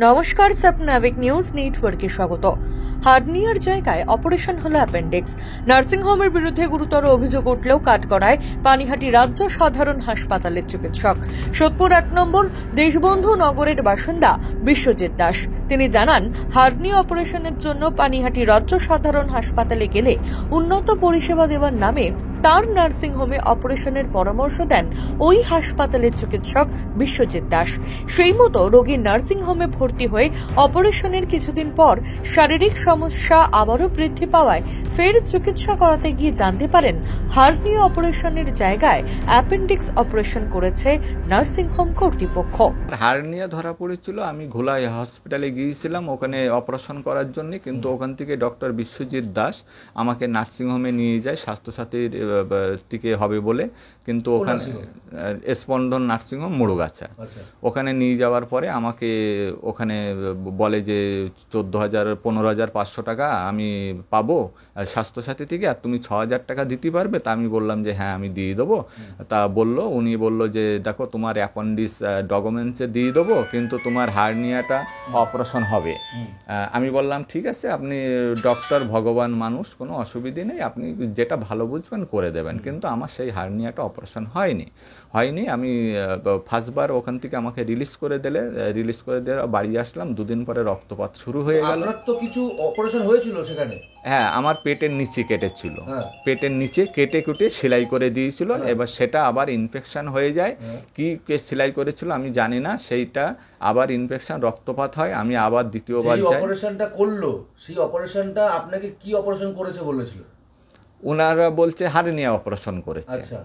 নমস্কার, স্বপ্নাবিক নিউজ নেটওয়ার্কে স্বাগত। হার্নিয়ার জায়গায় অপারেশন হলো অ্যাপেন্ডিক্স। নার্সিংহোমের বিরুদ্ধে গুরুতর অভিযোগ উঠলেও কাঠগড়ায় পানিহাটি রাজ্য সাধারণ হাসপাতালের চিকিৎসক। সোদপুর 1 নম্বর দেশবন্ধু নগরের বাসিন্দা বিশ্বজিৎ দাস। তিনি জানান, হার্নিয়া অপারেশনের জন্য পানিহাটি রাজ্য সাধারণ হাসপাতালে গেলে উন্নত পরিষেবা দেওয়ার নামে তার নার্সিংহোমে অপারেশনের পরামর্শ দেন ওই হাসপাতালের চিকিৎসক বিশ্বজিৎ দাস। সেই মতো রোগীর নার্সিংহোমে ভর্তি হয়ে অপারেশনের কিছুদিন পর শারীরিক সমস্যা আবারও বৃদ্ধি পাওয়ায় ফের চিকিৎসা করাতে গিয়ে জানতে পারেন হার্নিয়া অপারেশনের জায়গায় অ্যাপেন্ডিক্স অপারেশন করেছে নার্সিংহোম কর্তৃপক্ষ। হার্নিয়া ধরা পড়েছিল, আমি ঘোলাই হসপিটালে গিয়েছিলাম ওখানে অপারেশন করার জন্য, কিন্তু ওখান থেকে ডক্টর বিশ্বজিৎ দাস আমাকে নার্সিংহোমে নিয়ে যায় স্বাস্থ্যসাথীর থেকে হবে বলে, কিন্তু ওখানে স্পন্দন নার্সিংহোম মুড়ুগাছা। ওখানে নিয়ে যাওয়ার পরে আমাকে ওখানে বলে যে 15,500 টাকা আমি পাবো স্বাস্থ্যসাথী থেকে, আর তুমি 6,000 টাকা দিতে পারবে? তা আমি বললাম যে হ্যাঁ আমি দিয়ে দেবো। তা উনি বললো যে দেখো তোমার অ্যাপেন্ডিক্স ডকুমেন্টসে দিয়ে দেবো, কিন্তু তোমার হার্নিয়াটা অপারেশন হবে। আমি বললাম ঠিক আছে, আপনি ডক্টর, ভগবান মানুষ, কোনো অসুবিধে নেই, আপনি যেটা ভালো বুঝবেন করে দেবেন। কিন্তু আমার সেই হার্নিয়াটা অপারেশন হয়নি। আমি ফার্স্টবার ওখান থেকে আমাকে রিলিজ করে দিলে বাড়ি আসলাম, 2 দিন পরে রক্তপাত শুরু হয়ে গেল। আপনার তো কিছু অপারেশন হয়েছিল সেখানে? হ্যাঁ, আমার পেটের নিচে কেটেছিল, পেটের নিচে কেটে সেলাই করে দিয়েছিল। এবার সেটা আবার ইনফেকশন হয়ে যায়, কি সেলাই করেছিল আমি জানি না, সেইটা আবার ইনফেকশন, রক্তপাত হয়। আমি আবার দ্বিতীয়বার যাই। অপারেশনটা করলো, সেই অপারেশনটা আপনাকে কি অপারেশন করেছে বলেছিল? ওনারা বলছে হার্নিয়া অপারেশন করেছে। আচ্ছা,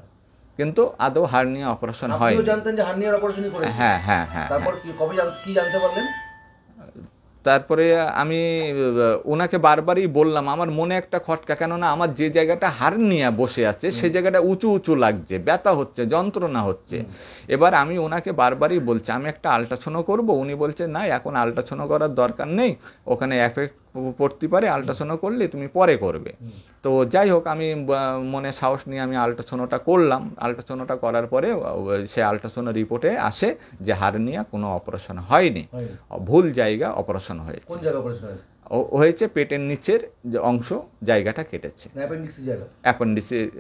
কিন্তু আদৌ হার্নিয়া অপারেশন হয়। আপনিও জানতেন যে হার্নিয়ার অপারেশনই করেছে? হ্যাঁ। তারপর কবে কি জানতে পারলেন? তারপরে আমি ওনাকে বারবারই বললাম, আমার মনে একটা খটকা, কেননা আমার যে জায়গাটা হার্নিয়া বসে আছে সেই জায়গাটা উঁচু লাগছে, ব্যথা হচ্ছে, যন্ত্রণা হচ্ছে। এবার আমি ওনাকে বারবারই বলছি আমি একটা আল্ট্রাসাউন্ড করব। উনি বলছে না, এখন আল্ট্রাসাউন্ড করার দরকার নেই, ওখানে এফেক্ট পড়তে পারে, আল্ট্রাসাউন্ড করলে তুমি পরে করবে। তো যাই হোক, আমি মনে সাহস নিয়ে আমি আল্ট্রাসাউন্ডটা করলাম। আল্ট্রাসাউন্ডটা করার পরে সে আল্ট্রাসাউন্ড রিপোর্টে আসে যে হার্নিয়া কোনো অপারেশন হয়নি, ভুল জায়গা অপারেশন হয়েছে। কোন জায়গা অপারেশন হয়েছে? পেটের নিচের যে অংশ, জায়গাটা কেটেছে,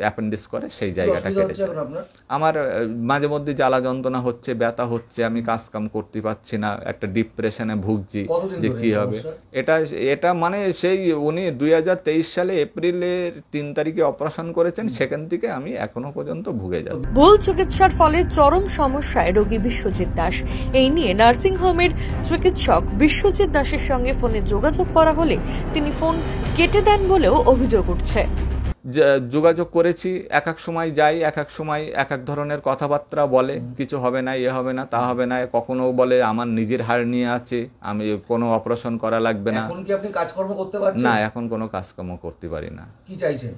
অ্যাপেন্ডিক্স করে সেই জায়গাটা কেটেছে। আমার মাঝে মধ্যে জ্বালা যন্ত্রণা হচ্ছে, ব্যথা হচ্ছে, আমি কাজকাম করতে পারছি না, একটা ডিপ্রেশনে ভুগছি যে কি হবে। এটা মানে সেই উনি 2023 সালে এপ্রিলের 3 তারিখে অপারেশন করেছেন, সেখান থেকে আমি এখনো পর্যন্ত ভুগে যাচ্ছি। ভুল চিকিৎসার ফলে চরম সমস্যায় রোগী বিশ্বজিৎ দাস। এই নিয়ে নার্সিংহোমের চিকিৎসক বিশ্বজিৎ দাসের সঙ্গে ফোনে যোগাযোগ করা হলে তিনি ফোন কেটে দেন বলেও অভিযোগ উঠছে। যোগাযোগ করেছি, এক সময় যাই, এক সময় এক ধরনের কথাবার্তা বলে, কিছু হবে না, এ হবে না, তা হবে না। কখনো বলে আমার নিজের হার্নিয়া আছে, আমি কোনো অপারেশন করা লাগবে না। এখন কি আপনি কাজকর্ম করতে পারছেন? না, এখন কোনো কাজকর্ম করতে পারি না। কি চাইছেন?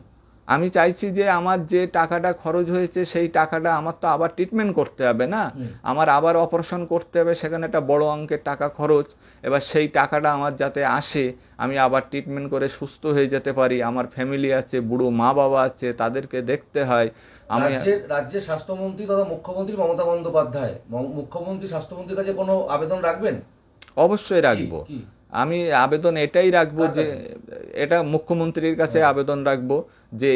আমি চাইছি যে আমার যে টাকাটা খরচ হয়েছে সেই টাকাটা আমার তো আবার ট্রিটমেন্ট করতে হবে না, আমার আবার অপারেশন করতে হবে, সেখানে একটা বড় অঙ্কের টাকা খরচ। এবার সেই টাকাটা আমার যাতে আসে, আমি আবার ট্রিটমেন্ট করে সুস্থ হয়ে যেতে পারি। আমার ফ্যামিলি আছে, বুড়ো মা বাবা আছে, তাদেরকে দেখতে হয়। আমি রাজ্যের স্বাস্থ্যমন্ত্রী তথা মুখ্যমন্ত্রী মমতা বন্দ্যোপাধ্যায়, মুখ্যমন্ত্রী স্বাস্থ্যমন্ত্রীর কাছে কোনো আবেদন রাখবেন? অবশ্যই রাখবো। আমি আবেদন এটাই রাখবো যে এটা মুখ্যমন্ত্রীর কাছে আবেদন রাখবো যে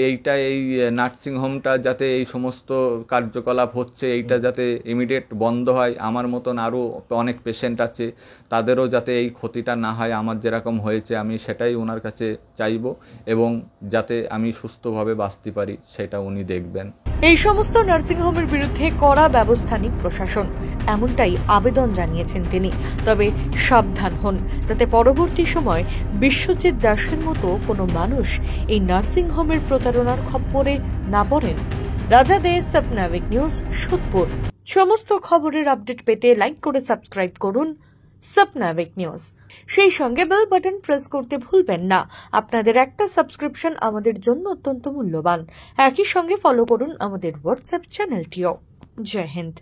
এই নার্সিংহোমটা যাতে এই সমস্ত কার্যকলাপ হচ্ছে এইটা যাতে ইমিডিয়েট বন্ধ হয়। আমার মতন আরও অনেক পেশেন্ট আছে, তাদেরও যাতে এই ক্ষতিটা না হয়, আমার যেরকম হয়েছে আমি সেটাই ওনার কাছে চাইবো, এবং যাতে আমি সুস্থভাবে বাঁচতে পারি সেটা উনি দেখবেন। এই সমস্ত নার্সিংহোমের বিরুদ্ধে কড়া ব্যবস্থা নিক প্রশাসন, এমনটাই আবেদন জানিয়েছেন তিনি। তবে সাবধান হন যাতে পরবর্তী সময় বিশ্বজিৎ দাসের মতো কোনো মানুষ এই নার্সিংহোমের প্রতারণার খপ্পরে না পড়েন। রাজা দে, স্বপ্নাবিক নিউজ, সোদপুর। সমস্ত খবরের আপডেট পেতে লাইক করে সাবস্ক্রাইব করুন স্বপ্নাবিক নিউজ। সেই সঙ্গে বেল বাটন প্রেস করতে ভুলবেন না। আপনাদের একটা সাবস্ক্রিপশন আমাদের জন্য অত্যন্ত মূল্যবান। একই সঙ্গে ফলো করুন আমাদের হোয়াটসঅ্যাপ চ্যানেলটিও। জয় হিন্দ।